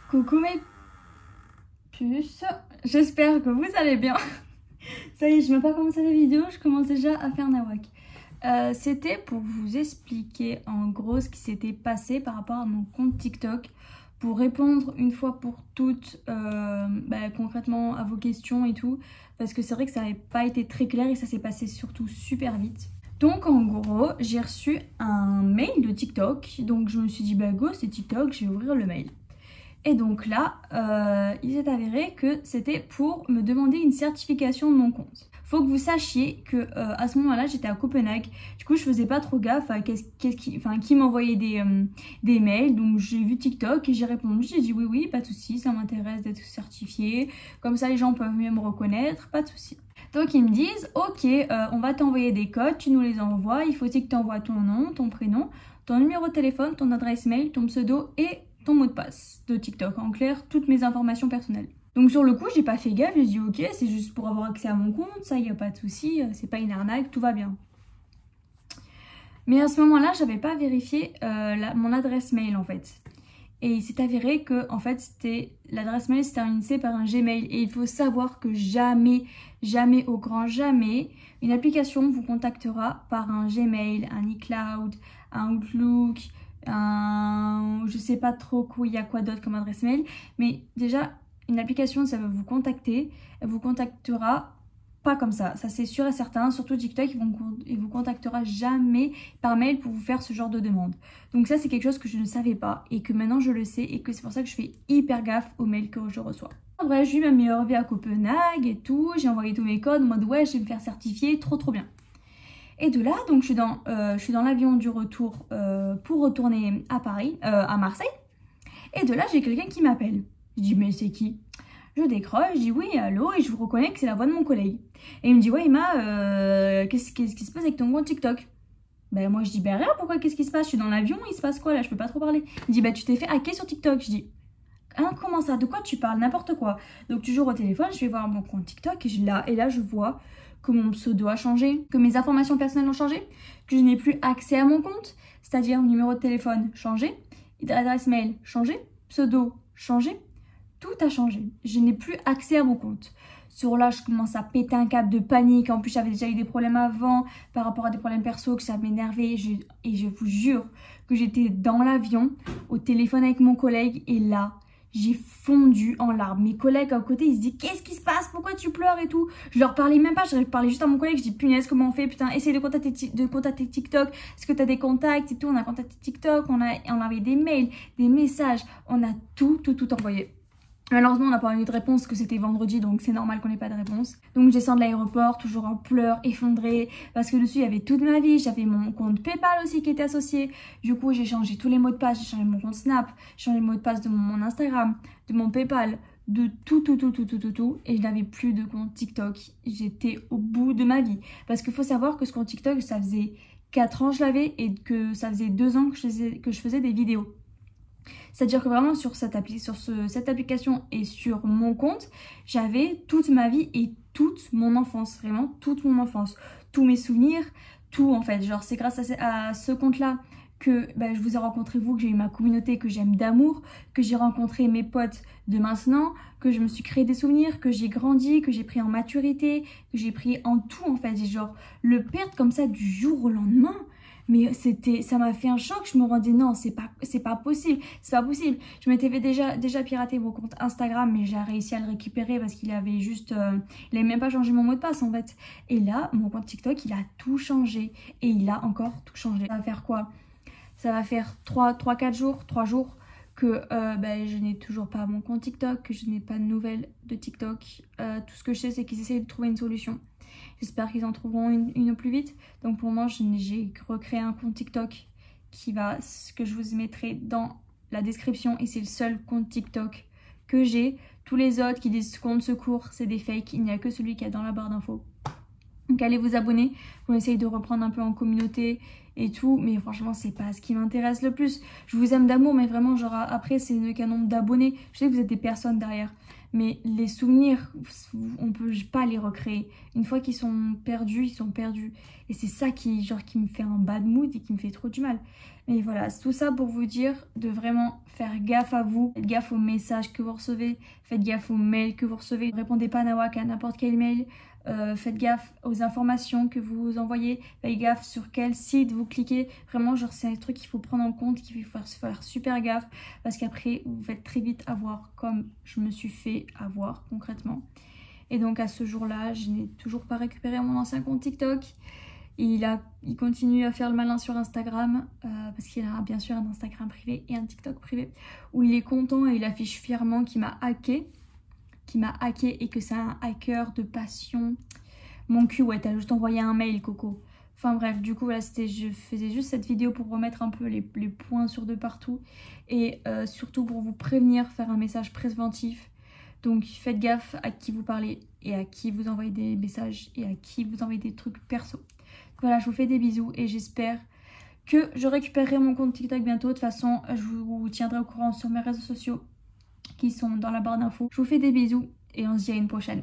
Coucou mes puces, j'espère que vous allez bien. Ça y est, je n'ai même pas commencé la vidéo, je commence déjà à faire nawak. C'était pour vous expliquer en gros ce qui s'était passé par rapport à mon compte TikTok, pour répondre une fois pour toutes concrètement à vos questions et tout, parce que c'est vrai que ça n'avait pas été très clair et ça s'est passé surtout super vite. Donc en gros, j'ai reçu un mail de TikTok, donc je me suis dit bah go, c'est TikTok, je vais ouvrir le mail. Et donc là, il s'est avéré que c'était pour me demander une certification de mon compte. Faut que vous sachiez que à ce moment-là, j'étais à Copenhague. Du coup, je faisais pas trop gaffe à qui m'envoyait des mails. Donc j'ai vu TikTok et j'ai répondu. J'ai dit oui, pas de souci, ça m'intéresse d'être certifiée. Comme ça, les gens peuvent mieux me reconnaître, pas de souci. Donc ils me disent ok, on va t'envoyer des codes, tu nous les envoies. Il faut aussi que tu envoies ton nom, ton prénom, ton numéro de téléphone, ton adresse mail, ton pseudo et ton mot de passe de TikTok, en clair, toutes mes informations personnelles. Donc sur le coup, j'ai pas fait gaffe, j'ai dit ok, c'est juste pour avoir accès à mon compte, ça y a pas de souci, c'est pas une arnaque, tout va bien. Mais à ce moment-là, j'avais pas vérifié mon adresse mail en fait. Et il s'est avéré que en fait, l'adresse mail se terminait par un Gmail. Et il faut savoir que jamais, jamais au grand jamais, une application vous contactera par un Gmail, un iCloud, un Outlook, je sais pas trop il y a quoi d'autre comme adresse mail, mais déjà une application ça va vous contacter, elle vous contactera pas comme ça c'est sûr et certain, surtout TikTok il vous contactera jamais par mail pour vous faire ce genre de demande. Donc ça c'est quelque chose que je ne savais pas et que maintenant je le sais et que c'est pour ça que je fais hyper gaffe aux mails que je reçois. En vrai, j'ai eu ma meilleure vie à Copenhague et tout, j'ai envoyé tous mes codes en mode ouais je vais me faire certifier, trop bien. Et de là, donc je suis dans l'avion du retour pour retourner à Paris, à Marseille. Et de là, j'ai quelqu'un qui m'appelle. Je dis, mais c'est qui? Je décroche, je dis oui, allô, et je vous reconnais que c'est la voix de mon collègue. Et il me dit, ouais, Emma, qu'est-ce qui se passe avec ton compte TikTok? Ben moi, je dis, ben rien, pourquoi, qu'est-ce qui se passe? Je suis dans l'avion, il se passe quoi là? Je peux pas trop parler. Il dit, ben tu t'es fait hacker sur TikTok. Je dis, hein, comment ça? De quoi tu parles? N'importe quoi. Donc toujours au téléphone, je vais voir mon compte TikTok et là je vois que mon pseudo a changé, que mes informations personnelles ont changé, que je n'ai plus accès à mon compte, c'est-à-dire numéro de téléphone changé, adresse mail changé, pseudo changé, tout a changé. Je n'ai plus accès à mon compte. Sur là, je commence à péter un câble de panique. En plus, j'avais déjà eu des problèmes avant par rapport à des problèmes perso que ça m'énervait. Et je vous jure que j'étais dans l'avion, au téléphone avec mon collègue et là, j'ai fondu en larmes. Mes collègues à côté, ils se disent qu'est-ce qui se passe? Pourquoi tu pleures et tout? Je leur parlais même pas, je parlais juste à mon collègue. Je dis punaise, comment on fait? Putain, essaye de contacter TikTok. Est-ce que tu as des contacts et tout? On a contacté TikTok, on a envoyé des mails, des messages, on a tout envoyé. Malheureusement, on n'a pas eu de réponse, que c'était vendredi, donc c'est normal qu'on n'ait pas de réponse. Donc je descends de l'aéroport, toujours en pleurs, effondrée, parce que dessus il y avait toute ma vie, j'avais mon compte PayPal aussi qui était associé. Du coup, j'ai changé tous les mots de passe, j'ai changé mon compte Snap, j'ai changé le mot de passe de mon Instagram, de mon PayPal, de tout, et je n'avais plus de compte TikTok. J'étais au bout de ma vie. Parce qu'il faut savoir que ce compte TikTok, ça faisait 4 ans que je l'avais et que ça faisait 2 ans que je faisais des vidéos. C'est-à-dire que vraiment sur cette application et sur mon compte, j'avais toute ma vie et toute mon enfance, vraiment toute mon enfance, tous mes souvenirs, tout en fait. Genre c'est grâce à ce compte-là que je vous ai rencontré vous, que j'ai eu ma communauté que j'aime d'amour, que j'ai rencontré mes potes de maintenant, que je me suis créé des souvenirs, que j'ai grandi, que j'ai pris en maturité, que j'ai pris en tout en fait. Et genre le perdre comme ça du jour au lendemain, mais ça m'a fait un choc. Je me rendais non, c'est pas possible, c'est pas possible. Je m'étais fait déjà pirater mon compte Instagram, mais j'ai réussi à le récupérer parce qu'il avait juste, il avait même pas changé mon mot de passe en fait. Et là, mon compte TikTok, il a tout changé et il a encore tout changé. Ça va faire quoi? Ça va faire 3 jours que je n'ai toujours pas mon compte TikTok, que je n'ai pas de nouvelles de TikTok. Tout ce que je sais, c'est qu'ils essayent de trouver une solution. J'espère qu'ils en trouveront une au plus vite. Donc pour moi, j'ai recréé un compte TikTok que je vous mettrai dans la description. Et c'est le seul compte TikTok que j'ai. Tous les autres qui disent compte secours, c'est des fakes. Il n'y a que celui qui est dans la barre d'infos. Donc allez vous abonner. On essaye de reprendre un peu en communauté et tout. Mais franchement, c'est pas ce qui m'intéresse le plus. Je vous aime d'amour, mais vraiment, genre après, c'est qu'un nombre d'abonnés. Je sais que vous êtes des personnes derrière. Mais les souvenirs, on peut pas les recréer. Une fois qu'ils sont perdus, ils sont perdus. Et c'est ça qui me fait un bad mood et qui me fait trop du mal. Mais voilà, tout ça pour vous dire de vraiment faire gaffe à vous. Faites gaffe aux messages que vous recevez. Faites gaffe aux mails que vous recevez. Ne répondez pas nawak à n'importe quel mail. Faites gaffe aux informations que vous envoyez. Faites gaffe sur quel site vous cliquez. Vraiment, genre, c'est un truc qu'il faut prendre en compte, qu'il faut faire super gaffe. Parce qu'après, vous faites très vite avoir comme je me suis fait avoir concrètement. Et donc, à ce jour-là, je n'ai toujours pas récupéré mon ancien compte TikTok. Il continue à faire le malin sur Instagram. Parce qu'il a bien sûr un Instagram privé et un TikTok privé. Où il est content et il affiche fièrement qu'il m'a hacké. Et que c'est un hacker de passion. Mon cul, ouais, t'as juste envoyé un mail, Coco. Enfin bref, du coup, là, je faisais juste cette vidéo pour remettre un peu les points sur de partout. Et surtout pour vous prévenir, faire un message préventif. Donc faites gaffe à qui vous parlez et à qui vous envoyez des messages et à qui vous envoyez des trucs perso. Voilà, je vous fais des bisous et j'espère que je récupérerai mon compte TikTok bientôt. De toute façon, je vous tiendrai au courant sur mes réseaux sociaux qui sont dans la barre d'infos. Je vous fais des bisous et on se dit à une prochaine.